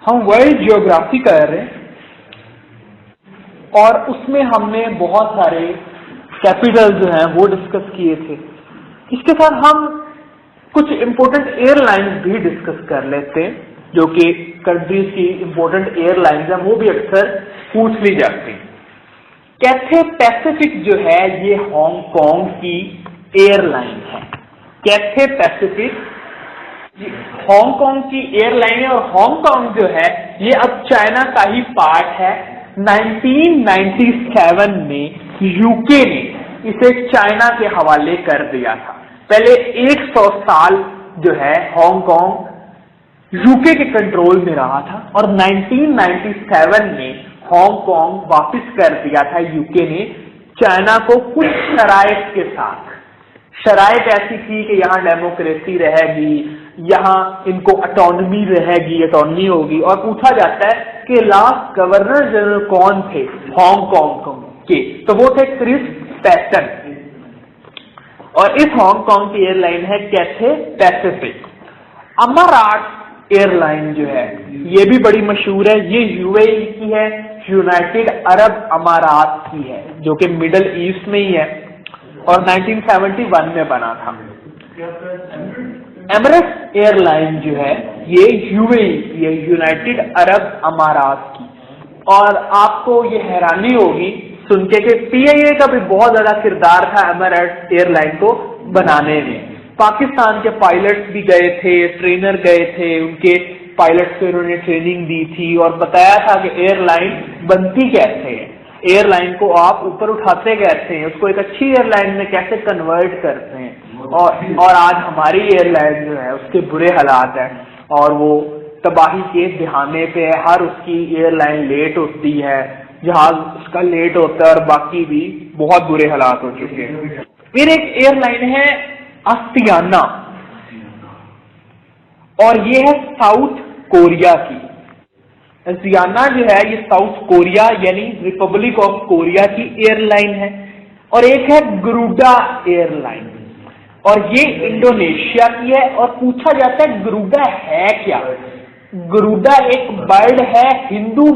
ہم world geography کر رہے ہیں اور اس میں ہم نے بہت سارے کیپٹل جو ہیں وہ ڈسکس کیے تھے. اس کے ساتھ ہم کچھ امپورٹنٹ ایئر لائنز بھی ڈسکس کر لیتے ہیں جو کہ کنٹریز کی امپورٹنٹ ایئر لائنز ہیں, وہ بھی اکثر پوچھ لی جاتی ہیں. کیتھے پیسیفک جو ہے یہ ہانگ کانگ کی ایئر لائن ہے. کیتھے پیسیفک ہانگ کانگ کی ایئر لائن ہے اور ہانگ کانگ جو ہے یہ اب چائنا کا ہی پارٹ ہے. 1997 میں یو کے نے اسے چائنا کے حوالے کر دیا تھا. پہلے 100 سال جو ہے ہانگ کانگ یو کے کنٹرول میں رہا تھا اور 1997 میں ہانگ کانگ واپس کر دیا تھا یو کے نے چائنا کو کچھ شرائط کے ساتھ. شرائط ایسی تھی کہ یہاں ڈیموکریسی رہے گی, یہاں ان کو اٹانومی رہے گی, اٹانومی ہوگی. اور پوچھا جاتا ہے کہ لاسٹ گورنر جنرل کون تھے ہانگ کانگ کے, تو وہ تھے کرس پیٹن. اور اس ہانگ کانگ کی ایئر لائن ہے کیتھے پیسیفک. امارات ایئر لائن جو ہے یہ بھی بڑی مشہور ہے. یہ یو اے ای کی ہے, یونائٹڈ عرب امارات کی ہے, جو کہ مڈل ایسٹ میں ہی ہے اور 1971 میں بنا تھا. ایمریٹس ایئر لائن جو ہے یہ یو اے ای کی ہے, یونائٹڈ عرب امارات کی. اور آپ کو یہ حیرانی ہوگی سن کے کہ پی آئی اے کا بھی بہت زیادہ کردار تھا ایمریٹس ایئر لائن کو بنانے میں. پاکستان کے پائلٹس بھی گئے تھے, ٹرینر گئے تھے, ان کے پائلٹس کو انہوں نے ٹریننگ دی تھی اور بتایا تھا کہ ایئر لائن بنتی کیسے ہے, ایئر لائن کو آپ اوپر اٹھاتے کیسے ہیں, اس کو ایک اچھی ایئر لائن میں کیسے کنورٹ کرتے ہیں. اور آج ہماری ایئر لائن جو ہے اس کے برے حالات ہیں اور وہ تباہی کے دہانے پہ ہے. ہر اس کی ایئر لائن لیٹ ہوتی ہے, جہاز اس کا لیٹ ہوتا ہے اور باقی بھی بہت برے حالات ہو چکے ہیں. پھر ایک ایئر لائن ہے آسیانہ اور یہ ہے ساؤتھ کوریا کی. آسیانہ جو ہے یہ ساؤتھ کوریا یعنی ریپبلک آف کوریا کی ایئر لائن ہے. اور ایک ہے گروڈا ایئر لائن اور یہ انڈونیشیا کی ہے. اور پوچھا جاتا ہے گروڈا ہے کیا. گروڈا ایک برڈ ہے ہندو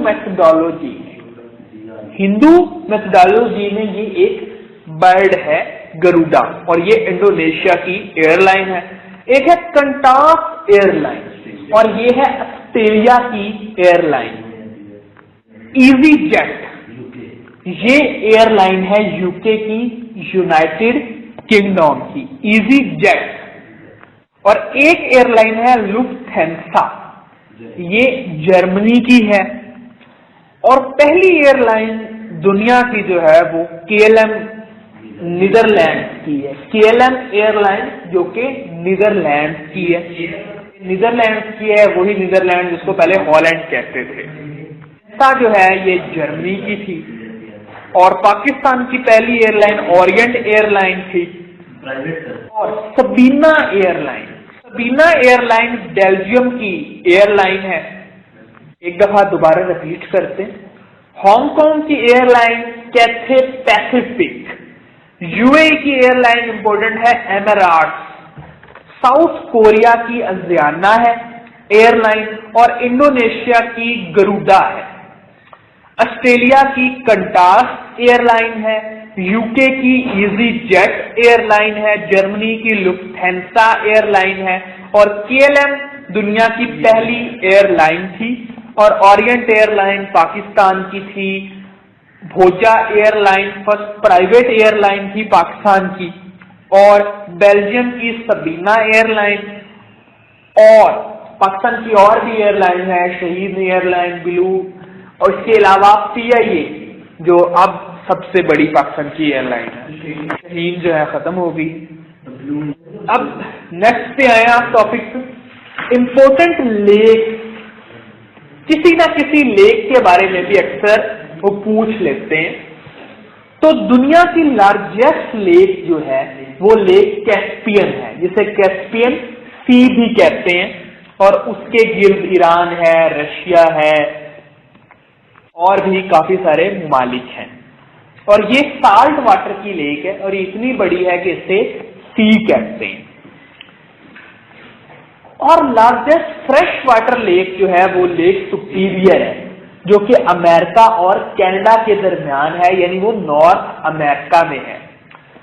میتھڈالوجی میں یہ ایک برڈ ہے گروڈا اور یہ انڈونیشیا کی ایئر لائن ہے. ایک ہے کنٹاس ایئر لائن اور یہ ہے آسٹریلیا کی ایئر لائن. ایزی جیٹ یہ ایئر لائن ہے یو کے کی, یونائٹڈ کنگڈم کی, ایزی جیٹ. اور ایک ایئر لائن ہے لوفتھینسا, یہ جرمنی کی ہے. اور پہلی ایئر لائن دنیا کی جو ہے وہ KLM نیدرلینڈ کی ہے. KLM ایئر لائن جو کہ نیدرلینڈ کی ہے, نیدرلینڈ کی ہے, وہی نیدرلینڈ جس کو پہلے ہالینڈ کہتے تھے. جو ہے یہ جرمنی کی تھی. اور پاکستان کی پہلی airline Orient airline تھی. اور سبینا ایئر لائن بیلجیم کی ایئر لائن ہے. ایک دفعہ دوبارہ ریپیٹ کرتے ہیں. ہانگ کانگ کی airline Cathay Pacific. U A کی ایئر لائن امپورٹنٹ ہے ایمراٹس. ساؤتھ کوریا کی آسیانہ ہے ایئر لائن اور انڈونیشیا کی گروڈا ہے. آسٹریلیا کی کنٹاس ایئر لائن ہے. یو کے کی ایزی جیٹ ایئر لائن ہے. جرمنی کی لوفتھینسا ایئر لائن ہے. اور KLM دنیا کی پہلی ایئر لائن تھی. اور اورینٹ ایئر لائن پاکستان کی تھی. Bhoja airline first private airline تھی پاکستان کی. اور بیلجیم کی سبینا ایئر لائن. اور پاکستان کی اور بھی ایئر لائن ہے, شہید ایئر لائن, بلو. اور اس کے علاوہ PIA جو اب سب سے بڑی پاکستان کی ایئر لائن ہے. شہید جو ہے ختم ہوگی. اب نیکسٹ پہ آئے آپ ٹاپک امپورٹنٹ لیک. کسی نہ کسی لیک کے بارے میں بھی اکثر وہ پوچھ لیتے ہیں. تو دنیا کی لارجسٹ لیک جو ہے وہ لیک کیسپین ہے, جسے کیسپین سی بھی کہتے ہیں. اور اس کے گرد ایران ہے, رشیا ہے اور بھی کافی سارے ممالک ہیں. اور یہ سالٹ واٹر کی لیک ہے اور اتنی بڑی ہے کہ اسے سی کہتے ہیں. اور لارجسٹ فریش واٹر لیک جو ہے وہ لیک سپیریئر ہے جو کہ امریکہ اور کینیڈا کے درمیان ہے، یعنی وہ نارتھ امریکہ میں ہے۔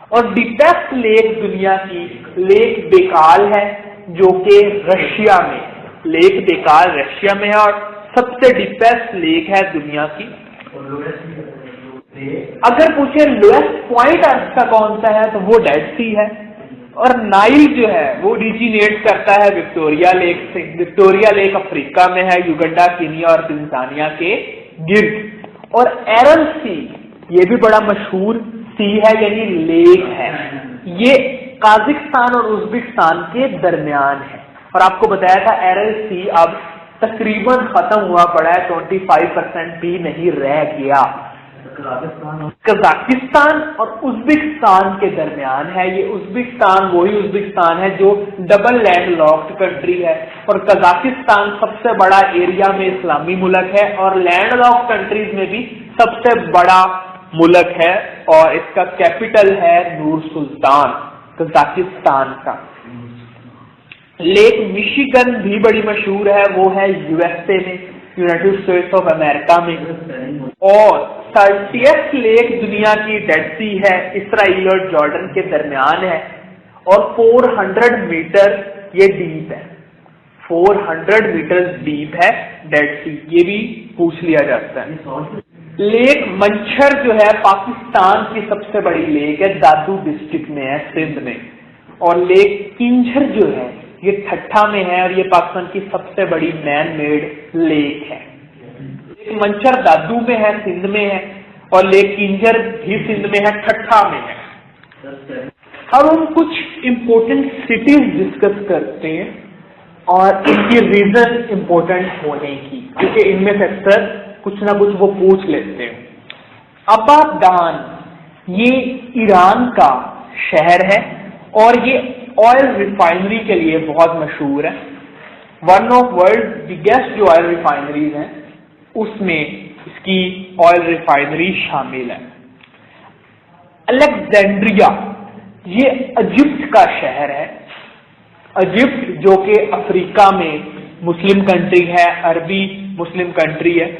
اور ڈیپیسٹ لیک دنیا کی لیک بیکال ہے جو کہ رشیا میں ہے، لیک بیکال رشیا میں ہے اور سب سے ڈیپیسٹ لیک ہے دنیا کی۔ اگر پوچھے لوئسٹ پوائنٹ ارتھ کا کون سا ہے تو وہ ڈیڈ سی ہے، اور نائل جو ہے وہ اوریجینیٹ کرتا ہے وکٹوریا لیک سے۔ وکٹوریا لیک افریقہ میں ہے، یوگنڈا، کینیا اور تنزانیہ کے گرد۔ اور ایرل سی یہ بھی بڑا مشہور سی ہے، یعنی لیک ہے، یہ قازقستان اور ازبکستان کے درمیان ہے۔ اور آپ کو بتایا تھا ایرل سی اب تقریباً ختم ہوا پڑا ہے، 25% بھی نہیں رہ گیا۔ قزاقستان اور ازبکستان کے درمیان ہے، یہ ازبکستان وہی ازبکستان ہے جو ڈبل لینڈ لاکڈ کنٹری ہے، اور قزاقستان سب سے بڑا ایریا میں اسلامی ملک ہے اور لینڈ لاکڈ کنٹریز میں بھی سب سے بڑا ملک ہے، اور اس کا کیپٹل ہے نور سلطان قزاقستان کا۔ لیک میشیگن بھی بڑی مشہور ہے، وہ ہے یو ایس اے میں، یونائٹڈ اسٹیٹس آف امریکہ میں۔ اور سالٹیس لیک دنیا کی ڈیڈ سی ہے، اسرائیل اور جارڈن کے درمیان ہے، اور 400 میٹر یہ ڈیپ ہے، 400 میٹر ڈیپ ہے ڈیڈ سی، یہ بھی پوچھ لیا جاتا ہے۔ لیک منچھر جو ہے پاکستان کی سب سے بڑی لیک ہے، دادو ڈسٹرکٹ میں ہے، سندھ میں۔ اور لیک کنجھر جو ہے یہ ٹھٹھا میں ہے، اور یہ پاکستان کی سب سے بڑی مین میڈ لیک ہے۔ لیک منچھر دادو میں ہے، سندھ میں ہے، اور لیک کنجھر بھی سندھ میں ہے، ٹھٹھا میں ہے۔ اب ہم کچھ امپورٹنٹ سٹیز ڈسکس کرتے ہیں اور ان کی ریزن امپورٹنٹ ہونے کی، کیونکہ ان میں سے اکثر کچھ نہ کچھ وہ پوچھ لیتے ہیں۔ ابادان یہ ایران کا شہر ہے اور یہ آئل ریفائنری کے لیے بہت مشہور ہے۔ ون آف ورلڈ بگیسٹ جو آئل ریفائنریز ہیں اس میں اس کی آئل ریفائنری شامل ہے۔ الیگزینڈریا یہ ایجپٹ کا شہر ہے، ایجپٹ جو کہ افریقہ میں مسلم کنٹری ہے، عربی مسلم کنٹری ہے،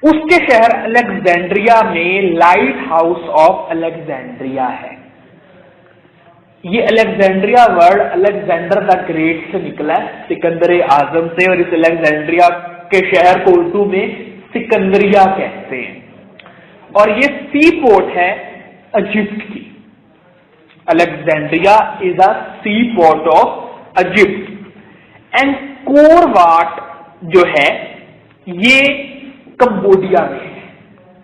اس کے شہر الیگزینڈریا میں لائٹ ہاؤس آف الیگزینڈریا ہے۔ یہ Alexandria word Alexander the great سے نکلا ہے، سکندر اعظم سے، اور اس الیگزینڈریا کے شہر کو اردو میں سکندریہ کہتے ہیں، اور یہ سی پورٹ ہے ایجپٹ کی۔ Alexandria is a sea port of Egypt. And کور واٹ جو ہے یہ کمبوڈیا میں ہے،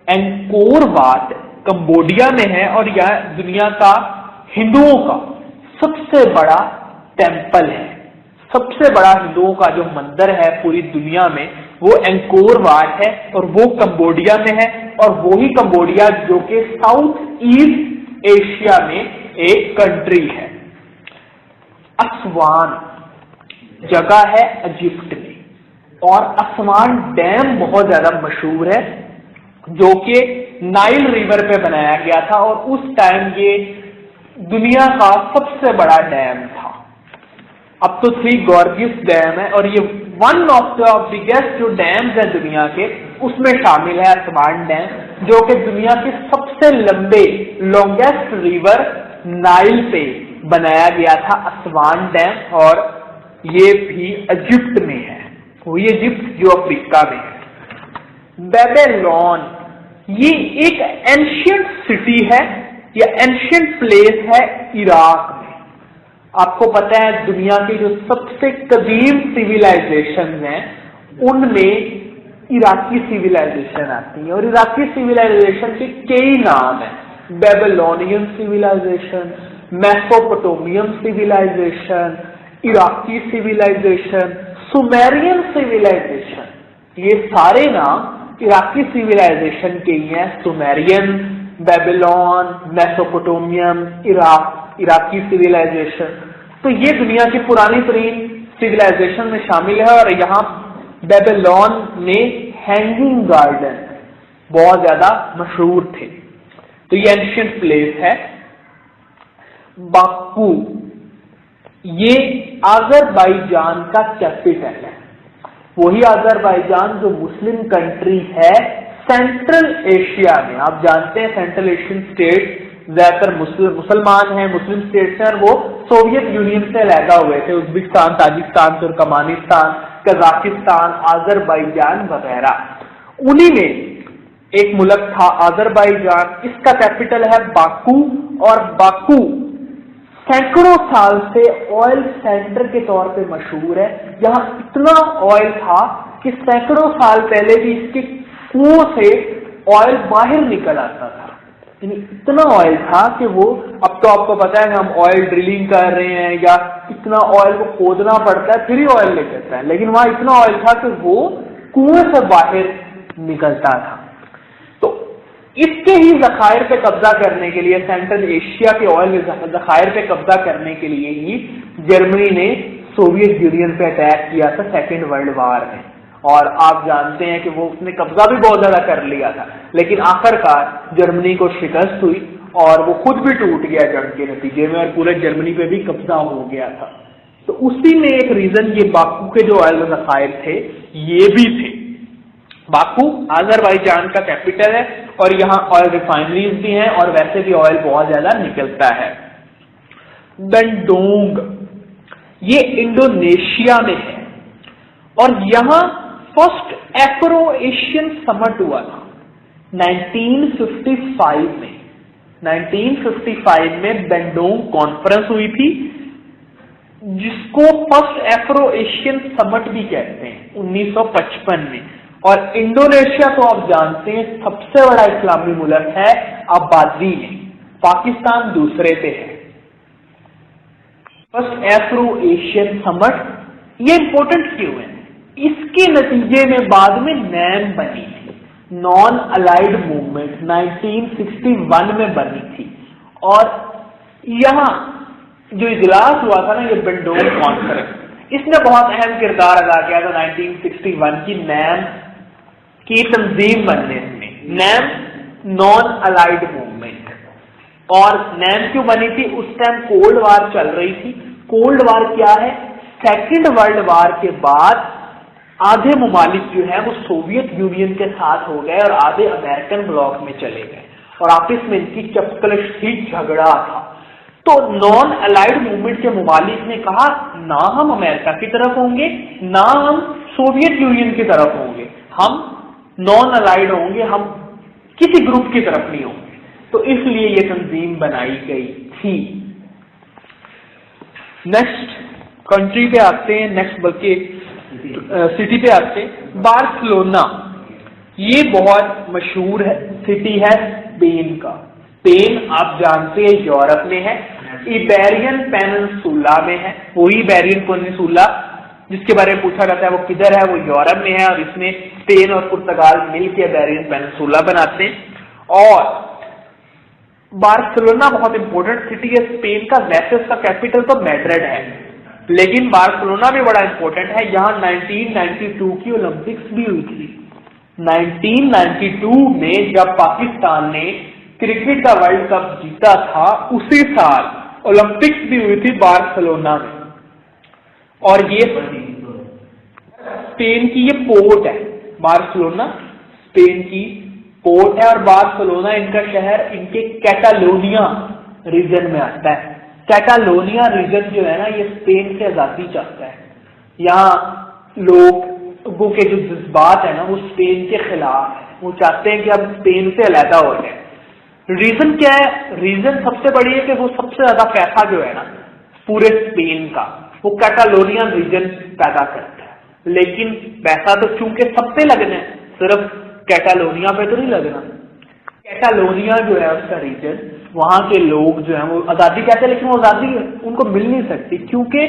اینکور واٹ کمبوڈیا میں ہے، اور یہ دنیا کا ہندوؤں کا سب سے بڑا ٹیمپل ہے۔ سب سے بڑا ہندوؤں کا جو مندر ہے پوری دنیا میں وہ اینکور واٹ ہے، اور وہ کمبوڈیا میں ہے، اور وہی کمبوڈیا جو کہ ساؤتھ ایسٹ ایشیا میں ایک کنٹری ہے۔ اسوان جگہ ہے ایجپٹ میں، اور اسوان ڈیم بہت زیادہ مشہور ہے جو کہ نائل ریور پہ بنایا گیا تھا، اور اس ٹائم یہ دنیا کا سب سے بڑا ڈیم تھا۔ اب تو 3 گارجس ڈیم ہے، اور یہ ون آف دا بگیسٹ جو ڈیمز ہیں دنیا کے اس میں شامل ہے اسوان ڈیم، جو کہ دنیا کے سب سے لمبے لانگیسٹ ریور نائل پہ بنایا گیا تھا اسوان ڈیم، اور یہ بھی ایجپٹ میں ہے، وہی ایجپٹ جو افریقہ میں ہے۔ بیبیلون یہ ایک اینشینٹ سٹی ہے یا اینشینٹ پلیس ہے عراق میں۔ آپ کو پتہ ہے دنیا کی جو سب سے قدیم سیویلائزیشن ہیں ان میں عراقی سیویلائزیشن آتی ہے، اور عراقی سیویلائزیشن کے کئی نام ہیں، بیبیلونین سیویلائزیشن، میسوپوٹومیم سیویلائزیشن، عراقی سیویلائزیشن، سومیرین سیویلائزیشن، یہ سارے نام عراقی سیویلائزیشن کے ہی ہیں۔ سومیرین، بیبیلون، میسوپوٹومیم، عراقی سیویلائزیشن، تو یہ دنیا کی پرانی ترین سیویلائزیشن میں شامل ہے، اور یہاں بیبیلون میں ہینگنگ گارڈن بہت زیادہ مشہور تھے، تو یہ اینشینٹ پلیس ہے۔ باکو یہ آذربائیجان کا کیپٹل ہے، وہی آذربائیجان جو مسلم کنٹری ہے سینٹرل ایشیا میں. آپ جانتے ہیں سینٹرل ایشین اسٹیٹ زیادہ تر مسلمان ہیں، مسلم اسٹیٹس ہیں، اور وہ سوویت یونین سے علیحدہ ہوئے تھے. Uzbekistan, Tajikistan, Turkmenistan, Kazakhstan, Azerbaijan وغیرہ. انہی میں ایک ملک تھا آذربائیجان، اس کا کیپٹل ہے باکو، اور باکو سینکڑوں سال سے آئل سینٹر کے طور پہ مشہور ہے. یہاں اتنا آئل تھا کہ سینکڑوں سال پہلے بھی اس کے کنویں سے آئل باہر نکل آتا تھا. یعنی اتنا آئل تھا کہ وہ، اب تو آپ کو پتا ہے کہ ہم آئل ڈرلنگ کر رہے ہیں یا اتنا آئل کو کھودنا پڑتا ہے پھر ہی آئل نکلتا ہے، لیکن وہاں اتنا آئل تھا کہ وہ کنویں سے باہر نکلتا تھا. تو اس کے ہی ذخائر پہ قبضہ کرنے کے لیے، سینٹرل ایشیا کے آئل ذخائر پہ قبضہ کرنے کے لیے ہی جرمنی نے سوویت یونین پہ اٹیک کیا تھا سیکنڈ ورلڈ وار میں. اور آپ جانتے ہیں کہ وہ اس نے قبضہ بھی بہت زیادہ کر لیا تھا، لیکن آخر کار جرمنی کو شکست ہوئی اور وہ خود بھی ٹوٹ گیا جنگ کے نتیجے میں، اور پورے جرمنی پہ بھی قبضہ ہو گیا تھا. تو اسی میں ایک ریزن یہ باکو کے جو آئل ذخائر تھے یہ بھی تھے. باکو آذربائیجان کا کیپٹل ہے اور یہاں آئل ریفائنریز بھی ہیں اور ویسے بھی آئل بہت زیادہ نکلتا ہے. بینڈونگ یہ انڈونیشیا میں ہے اور یہاں فرسٹ ایفرو ایشین سمٹ ہوا تھا 1955 میں. 1955 میں بینڈونگ کانفرنس ہوئی تھی جس کو فرسٹ ایفرو ایشین سمٹ بھی کہتے ہیں 1955 میں. اور انڈونیشیا تو آپ جانتے ہیں سب سے بڑا اسلامی ملک ہے آبادی میں، پاکستان دوسرے پہ ہے. فرسٹ ایفرو ایشین سمٹ یہ امپورٹنٹ کیوں ہے؟ اس کے نتیجے میں بعد میں نیم بنی تھی، نان الائیڈ موومنٹ 1961 میں بنی تھی. اور یہاں جو اجلاس ہوا تھا نا یہ بینڈونگ کانفرنس، اس نے بہت اہم کردار ادا کیا تھا 1961 کی نیم کی تنظیم بننے میں. نیم نان الائیڈ موومنٹ. اور نیم کیوں بنی تھی؟ اس ٹائم کولڈ وار چل رہی تھی. کولڈ وار کیا ہے؟ سیکنڈ ورلڈ وار کے بعد آدھے ممالک جو ہیں وہ سوویت یونین کے ساتھ ہو گئے اور آدھے امریکن بلاک میں چلے گئے اور آپس میں ان کی چپکلش تھی، جھگڑا تھا. تو نان الائیڈ موومنٹ کے ممالک نے کہا نہ ہم امریکہ کی طرف ہوں گے نہ ہم سوویت یونین کی طرف ہوں گے، ہم نان الائیڈ ہوں گے، ہم کسی گروپ کی طرف نہیں ہوں گے. تو اس لیے یہ تنظیم بنائی گئی تھی. نیکسٹ کنٹری پہ آتے ہیں، نیکسٹ بلکہ سٹی پہ آتے ہیں. بارسلونا یہ بہت مشہور ہے سٹی ہے اسپین کا. اسپین آپ جانتے ہیں یورپ میں ہے، ایبیرین پیننسولا میں ہے. وہی ایبیرین پیننسولا جس کے بارے میں پوچھا جاتا ہے وہ کدھر ہے، وہ یورپ میں ہے. اور اس میں اسپین اور پرتگال مل کے ایبیرین پیننسولا بناتے ہیں. اور بارسلونا بہت امپورٹنٹ سٹی ہے اسپین کا. ویسے اس کا کیپٹل تو میڈرڈ ہے لیکن بارسلونا بھی بڑا امپورٹنٹ ہے. یہاں 1992 کی اولمپکس بھی ہوئی تھی. 1992 میں جب پاکستان نے کرکٹ کا ورلڈ کپ جیتا تھا اسی سال اولمپکس بھی ہوئی تھی بارسلونا میں. اور یہ اسپین کی یہ پورٹ ہے، بارسلونا اسپین کی پورٹ ہے. اور بارسلونا ان کا شہر ان کے کیٹالونیا ریجن میں آتا ہے. کیٹالونیا ریجن جو ہے نا یہ اسپین سے آزادی چاہتا ہے. یہاں لوگوں کے جو جذبات ہیں نا وہ اسپین کے خلاف ہیں، وہ چاہتے ہیں کہ اب اسپین سے علیحدہ ہو جائیں. ریزن کیا ہے؟ ریزن سب سے بڑی ہے کہ وہ سب سے زیادہ پیسہ جو ہے نا پورے اسپین کا وہ کیٹالونیا ریجن پیدا کرتا ہے. لیکن پیسہ تو چونکہ سب پہ لگنا ہے، صرف کیٹالونیا پہ تو نہیں لگنا. کیٹالونیا جو ہے اس کا ریجن، وہاں کے لوگ جو ہیں وہ آزادی کہتے ہیں لیکن وہ آزادی ان کو مل نہیں سکتی کیونکہ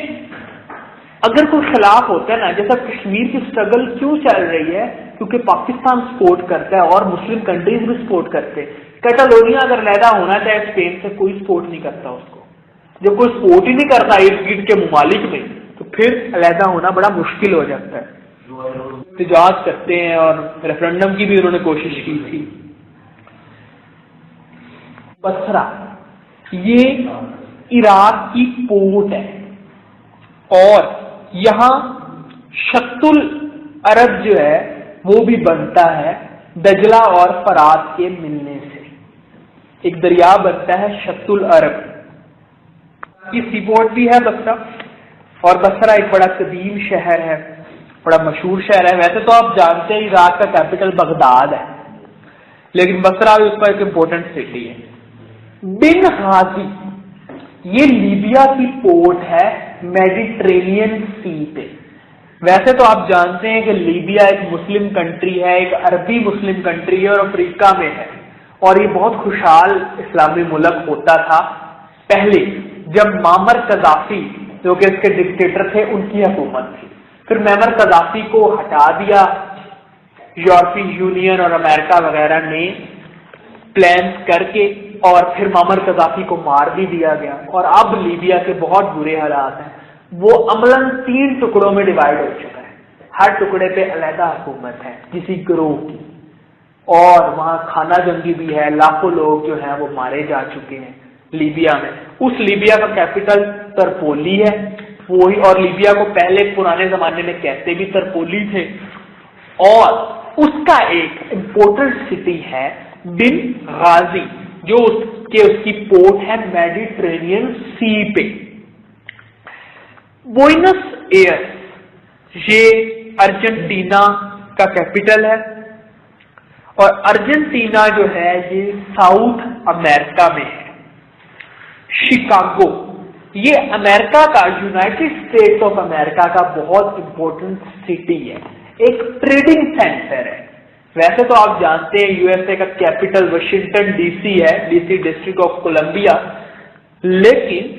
اگر کوئی خلاف ہوتا ہے نا، جیسا کشمیر کی اسٹرگل کیوں چل رہی ہے کیونکہ پاکستان سپورٹ کرتا ہے اور مسلم کنٹریز بھی سپورٹ کرتے ہیں. کیٹالونیا اگر علیحدہ ہونا چاہے اسپین سے کوئی سپورٹ نہیں کرتا اس کو. جب کوئی سپورٹ ہی نہیں کرتا ارد گرد کے ممالک میں تو پھر علیحدہ ہونا بڑا مشکل ہو جاتا ہے. احتجاج کرتے ہیں اور ریفرنڈم کی بھی انہوں نے کوشش کی تھی. بصرہ یہ عراق کی پورٹ ہے اور یہاں شتل عرب جو ہے وہ بھی بنتا ہے دجلہ اور فرات کے ملنے سے، ایک دریا بنتا ہے شتل عرب کی سی پورٹ بھی ہے بصرہ، اور بصرہ ایک بڑا قدیم شہر ہے، بڑا مشہور شہر ہے۔ ویسے تو آپ جانتے ہیں عراق کا کیپٹل بغداد ہے، لیکن بصرہ بھی اس کا ایک امپورٹنٹ سٹی ہے۔ بن غازی یہ لیبیا کی پورٹ ہے میڈیٹرینین سی پہ۔ ویسے تو آپ جانتے ہیں کہ لیبیا ایک مسلم کنٹری ہے، ایک عربی مسلم کنٹری ہے اور افریقہ میں ہے، اور یہ بہت خوشحال اسلامی ملک ہوتا تھا پہلے جب معمر قذافی جو کہ اس کے ڈکٹیٹر تھے ان کی حکومت تھی۔ پھر معمر قذافی کو ہٹا دیا یورپی یونین اور امریکہ وغیرہ نے پلانز کر کے، اور پھر معمر قذافی کو مار بھی دیا گیا، اور اب لیبیا کے بہت برے حالات ہیں۔ وہ عملاً 3 ٹکڑوں میں ڈیوائڈ ہو چکا ہے، ہر ٹکڑے پہ علیحدہ حکومت ہے کسی گروہ کی، اور وہاں خانہ جنگی بھی ہے، لاکھوں لوگ جو ہیں وہ مارے جا چکے ہیں لیبیا میں۔ اس لیبیا کا کیپٹل ترپولی ہے وہی، اور لیبیا کو پہلے پرانے زمانے میں کہتے بھی ترپولی تھے، اور اس کا ایک امپورٹنٹ سٹی ہے بن غازی جو اس کی پورٹ ہے میڈیٹرینین سی پہ۔ بوئنس ایئرس یہ ارجنٹینا کا کیپٹل ہے، اور ارجنٹینا جو ہے یہ ساؤتھ امریکہ میں ہے۔ شکاگو یہ امریکہ کا، یونائٹڈ اسٹیٹس آف امریکہ کا بہت امپورٹنٹ سٹی ہے، ایک ٹریڈنگ سینٹر ہے۔ ویسے تو آپ جانتے ہیں یو ایس اے کا کیپٹل واشنگٹن ڈی سی ہے، D C district of Columbia, لیکن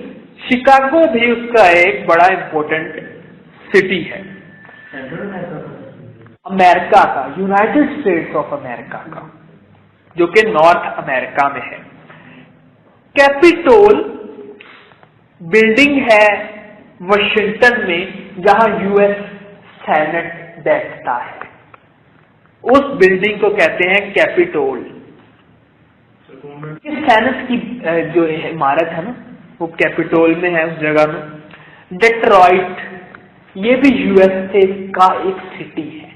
شکاگو بھی اس کا ایک بڑا امپورٹنٹ سٹی ہے امریکہ کا، یونائٹڈ اسٹیٹس آف امریکہ کا، جو کہ نارتھ امریکہ میں ہے۔ کیپیٹول بلڈنگ ہے واشنگٹن میں جہاں یو ایس سینٹ بیٹھتا ہے، اس بلڈنگ کو کہتے ہیں کیپیٹول۔ سینٹ کی جو عمارت ہے نا وہ کیپیٹول میں ہے، اس جگہ میں۔ ڈیٹرائٹ یہ بھی یو ایس اے کا ایک سٹی ہے،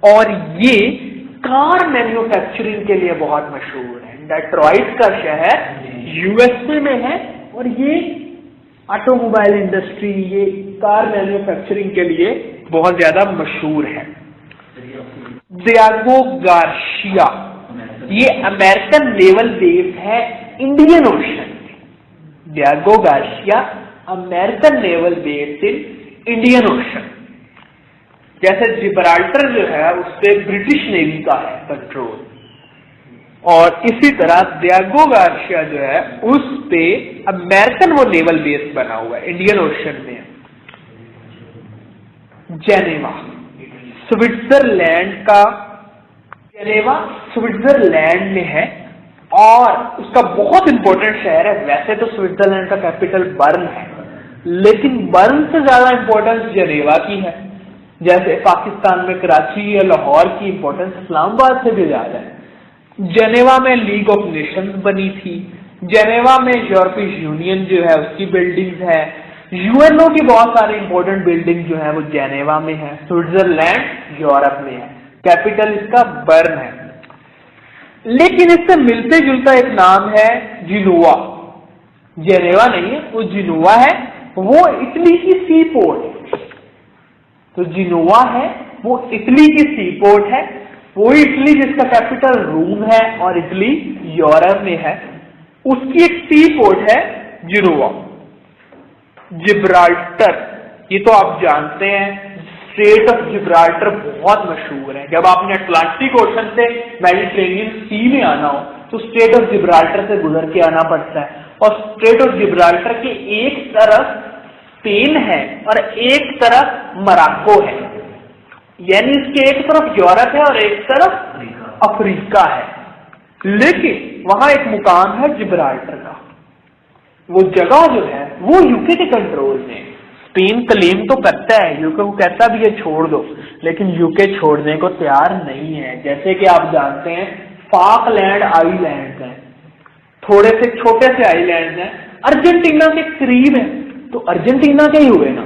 اور یہ کار مینوفیکچرنگ کے لیے بہت مشہور ہے۔ ڈیٹرائٹ کا شہر یو ایس اے میں ہے، اور یہ آٹو موبائل انڈسٹری، یہ کار مینوفیکچرنگ کے لیے بہت زیادہ مشہور ہے۔ ڈیاگو گارشیا یہ امریکن نیول بیس ہے انڈین اوشن میں۔ ڈیاگو گارشیا امریکن نیول بیس ان انڈین اوشن، جیسے جبرالٹر جو ہے اس پہ برٹش نیوی کا ہے کنٹرول، اور اسی طرح ڈیاگو گارشیا جو ہے اس پہ امریکن وہ نیول بیس بنا ہوا ہے، انڈین اوشن میں۔ جنیوا سوئٹزرلینڈ کا، جنیوا سوئٹزرلینڈ میں ہے، اور اس کا بہت امپورٹنٹ شہر ہے۔ ویسے تو سوئٹزرلینڈ کا کیپٹل برن ہے، لیکن برن سے زیادہ امپورٹنس جنیوا کی ہے، جیسے پاکستان میں کراچی یا لاہور کی امپورٹنس اسلام آباد سے بھی زیادہ ہے۔ جنیوا میں لیگ آف نیشنز بنی تھی، جنیوا میں یورپی یونین جو ہے اس کی بلڈنگز ہے، یو این او کی بہت ساری امپورٹنٹ بلڈنگ جو ہے وہ جنیوا میں ہے۔ سوئٹزرلینڈ یورپ میں ہے، کیپٹل اس کا برن ہے، لیکن اس سے ملتے جلتا ایک نام ہے جنوا۔ جنیوا نہیں ہے، وہ جنوا ہے، وہ اٹلی کی سی پورٹ ہے۔ تو جنوا ہے وہ اٹلی کی سی پورٹ ہے، وہی اٹلی جس کا کیپٹل روم ہے اور اٹلی یورپ میں ہے، اس کی ایک سی پورٹ ہے جنوا۔ جبرالٹر یہ تو آپ جانتے ہیں، اسٹریٹ آف جبرالٹر بہت مشہور ہے۔ جب آپ نے اٹلانٹک اوشن سے میڈیٹرینین سی میں آنا ہو تو اسٹریٹ آف جبرالٹر سے گزر کے آنا پڑتا ہے، اور اسٹریٹ آف جبرالٹر کے ایک طرف اسپین ہے اور ایک طرف موراکو ہے، یعنی اس کے ایک طرف یورپ ہے اور ایک طرف افریقہ ہے، لیکن وہاں ایک مقام ہے جبرالٹر کا، وہ جگہ جو ہے وہ یوکے کے کنٹرول میں۔ اسپین کلیم تو کرتا ہے، یوکے کو کہتا بھی ہے چھوڑ دو، لیکن یوکے چھوڑنے کو تیار نہیں ہے۔ جیسے کہ آپ جانتے ہیں فاک لینڈ آئی لینڈ ہیں، تھوڑے سے چھوٹے سے آئی لینڈ ہیں، ارجنٹینا کے قریب ہیں، تو ارجنٹینا کے ہی ہوئے نا،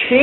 6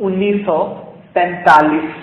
1945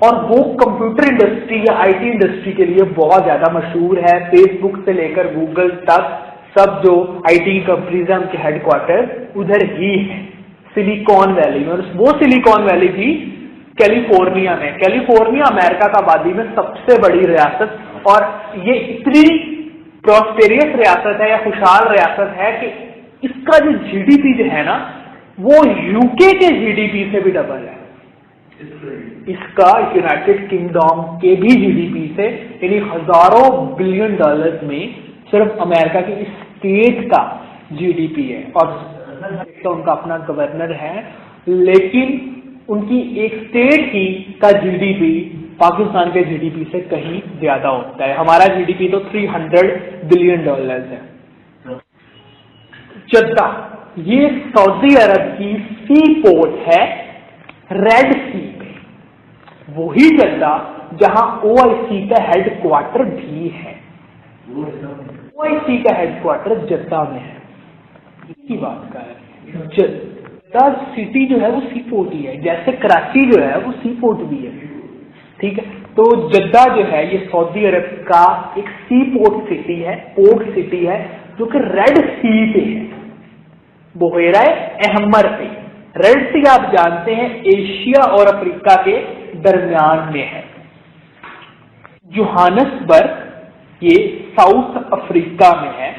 اور وہ کمپیوٹر انڈسٹری یا آئی ٹی انڈسٹری کے لیے بہت زیادہ مشہور ہے. فیس بک سے لے کر گوگل تک سب جو آئی ٹی کمپنیز ہیں ان کے ہیڈ کوارٹر ادھر ہی ہیں, سلیکون ویلی میں. اور وہ سلیکون ویلی بھی کیلیفورنیا میں. کیلیفورنیا امریکہ کا آبادی میں سب سے بڑی ریاست, اور یہ اتنی پراسپیریس ریاست ہے یا خوشحال ریاست ہے کہ اس کا جو جی ڈی پی جو ہے نا وہ یو کے جی ڈی پی سے بھی ڈبل ہے. اس کا یونائٹڈ کنگڈم کے بھی جی ڈی پی سے, یعنی ہزاروں بلین ڈالر میں صرف امریکہ کی اسٹیٹ کا جی ڈی پی ہے. اور تو ان کا اپنا گورنر ہے, لیکن ان کی ایک اسٹیٹ ہی کا جی ڈی پی پاکستان کے جی ڈی پی سے کہیں زیادہ ہوتا ہے. ہمارا جی ڈی پی تو $300 بلین ہے. جدہ یہ سعودی عرب کی سی پورٹ ہے ریڈ سی میں, وہی جدہ جہاں او آئی سی کا ہیڈ کوارٹر بھی ہے. او آئی سی کا ہیڈ کوارٹر جدہ میں ہے. کی بات کا ہے, جدہ سٹی جو ہے وہ سی پورٹ ہی ہے, جیسے کراچی جو ہے وہ سی پورٹ بھی ہے. ٹھیک ہے, تو جدہ جو ہے یہ سعودی عرب کا ایک سی پورٹ سٹی ہے, پورٹ سٹی ہے جو کہ ریڈ سی پہ ہے, بحیرہ احمر پہ. ریڈ سی آپ جانتے ہیں ایشیا اور افریقہ کے درمیان میں ہے. جوہانسبرگ یہ ساؤتھ افریقہ میں ہے.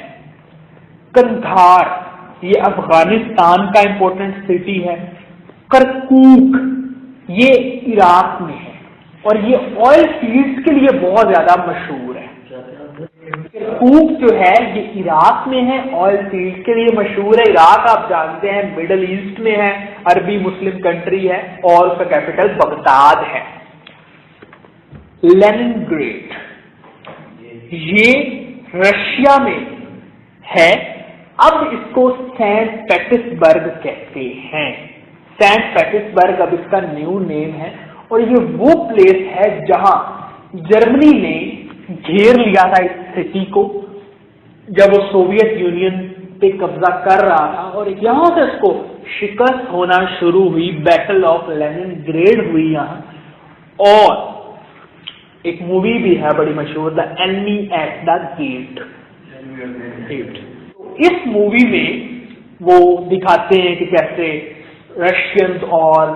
کندھار یہ افغانستان کا امپورٹنٹ سٹی ہے. کرکوک یہ عراق میں ہے, اور یہ آئل فیلڈز کے لیے بہت زیادہ مشہور ہے. کرکوک جو ہے یہ عراق میں ہے, آئل فیلڈ کے لیے مشہور ہے. عراق آپ جانتے ہیں مڈل ایسٹ میں ہے, عربی مسلم کنٹری ہے, اور اس کا کیپٹل بغداد ہے. لیننگریڈ یہ رشیا میں ہے, اب اس کو سینٹ پیٹرس برگ کہتے ہیں. سینٹ پیٹرس برگ اب اس کا نیو نیم ہے, اور یہ وہ پلیس ہے جہاں جرمنی نے گھیر لیا تھا اس سٹی کو جب وہ سوویت یونین پہ قبضہ کر رہا تھا, اور یہاں سے اس کو شکست ہونا شروع ہوئی. بیٹل آف لیننگریڈ ہوئی یہاں. اور ایک مووی بھی ہے بڑی مشہور, the enemy at the gate. اس مووی میں وہ دکھاتے ہیں کہ کیسے رشینز اور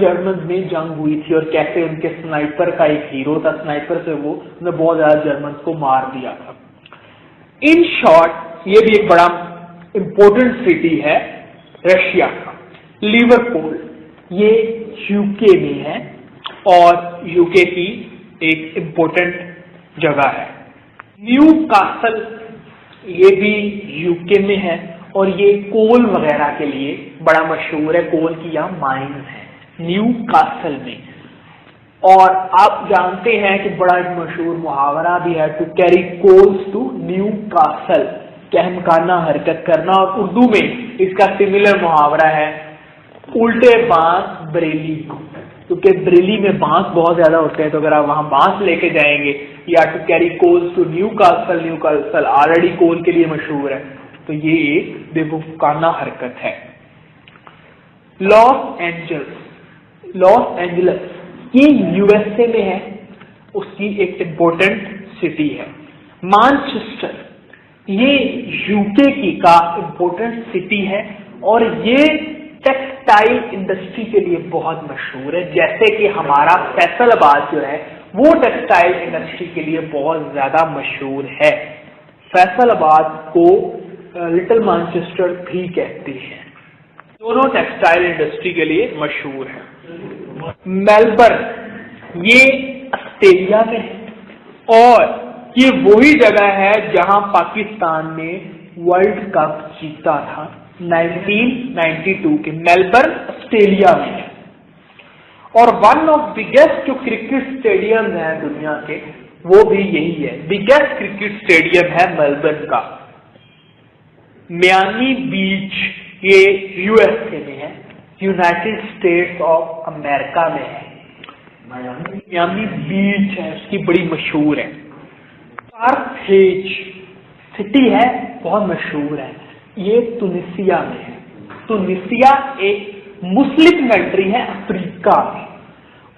جرمنز میں جنگ ہوئی تھی, اور کیسے ان کے سنائپر کا ایک ہیرو تھا, سنائپر سے وہ نے بہت زیادہ جرمنز کو مار دیا تھا. ان شارٹ یہ بھی ایک بڑا امپورٹنٹ سٹی ہے رشیا کا. لیورپول یہ یو کے میں ہے, اور یو کے کی ایک امپورٹنٹ جگہ ہے. نیو کاسل یہ بھی یو کے میں ہے, اور یہ کول وغیرہ کے لیے بڑا مشہور ہے. کول کی یہاں مائنز ہیں نیو کاسل میں. اور آپ جانتے ہیں کہ بڑا ایک مشہور محاورہ بھی ہے, to carry coals to Newcastle, کہمکانہ حرکت کرنا. اور اردو میں اس کا سملر محاورہ ہے الٹے بانس بریلی کو, کیونکہ بریلی میں بانس بہت زیادہ ہوتے ہیں, تو اگر آپ وہاں بانس لے کے جائیں گے. یا to carry coals to Newcastle, Newcastle already coal کے لیے مشہور ہے, تو یہ ایک بے وقوفانہ حرکت ہے. لاس اینجلس یہ یو ایس اے میں ہے, اس کی ایک امپورٹنٹ سٹی ہے. مانچسٹر یہ یو کے کی کا امپورٹنٹ سٹی ہے, اور یہ ٹیکسٹائل انڈسٹری کے لیے بہت مشہور ہے. جیسے کہ ہمارا فیصل آباد جو ہے وہ ٹیکسٹائل انڈسٹری کے لیے بہت زیادہ مشہور ہے. فیصل آباد کو لٹل مانچسٹر بھی کہتے ہیں. دونوں ٹیکسٹائل انڈسٹری کے لیے مشہور ہے. میلبرن یہ آسٹریلیا میں ہے, اور یہ وہی جگہ ہے جہاں پاکستان نے ورلڈ کپ جیتا تھا 1992 کے. میلبرن آسٹریلیا میں ہے, اور ون آف بگیسٹ جو کرکٹ اسٹیڈیم ہیں دنیا کے وہ بھی یہی ہے. بگیسٹ کرکٹ اسٹیڈیم ہے میلبرن کا. میامی بیچ یہ یو ایس اے میں ہے, یونائٹڈ اسٹیٹس آف امریکہ میں ہے. میامی بیچ ہے, اس کی بڑی مشہور ہے. کارتھیج سٹی ہے, بہت مشہور ہے, یہ تونسیا میں ہے. تونسیا ایک مسلم کنٹری ہے افریقہ میں.